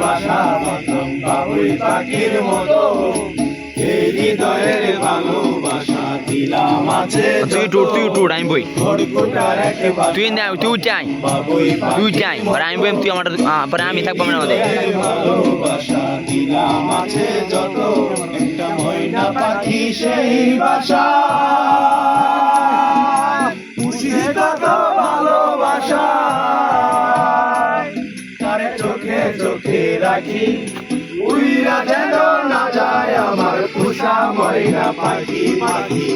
বাসা বাঁধলাম বাবুই পাখির মতো, এই হৃদয়ের ভালোবাসা দিলাম আছে। তুই উঠ আমি বই, তুই চাই আর আমি বই, তুই আমার পরে আমি থাকবো না আমাদের ভালোবাসা দিলাম আছে যত, একটা ময়না পাখি সেই বাসা, খুশি কত ভালোবাসা, তারে চোখে চোখে রাখি, উইরা যেন না যায় আমার পোষা ময়না পাখি। পাখি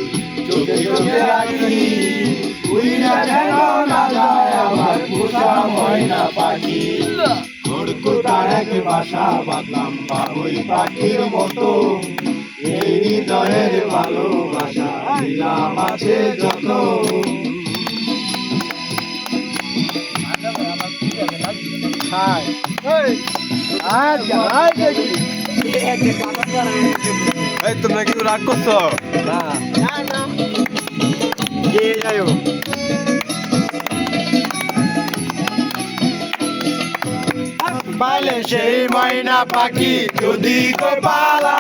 চোখে চোখে রাখি, উইরা যেন না যায় আমার পোষা ময়না পাখি। খড়কুটার এক বাসা বাঁধলাম বাবুই পাখির মতো, এই হৃদয়ের ভালোবাসা দিলাম আছে যত। তোমরা কি রাগ করছো? পাইলে সেই ময়না পাখি যদি গোপালা,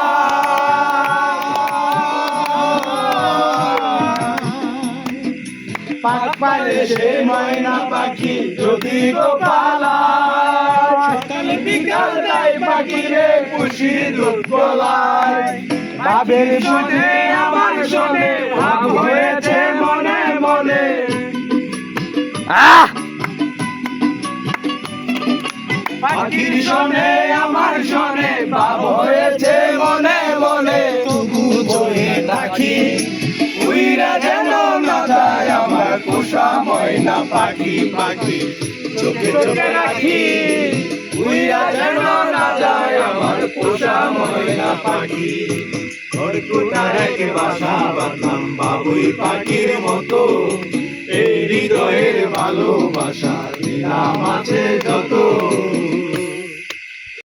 পাইলে সেই ময়না পাখি যদি গোপালা, সকালে বিকাল যাই পাখি রে খুশি দুধ গোলায়, ভাবের শুনে আমার শোনে ভাব হয়েছে মনে মনে। পাখির শোনে আমার শোনে ভাব হয়েছে মনে মনে, তবু ধরে রাখি, উইরা যেন না যায় আমার পোষা ময়না পাখি। পাখি চোখে চোখে রাখি, উইরা যেন না যায় আমার পোষা ময়না পাখি। খড়কুটার এক বাসা বাঁধলাম বাবুই পাখির মতো, এই হৃদয়ের ভালোবাসা দিলাম আছে যত।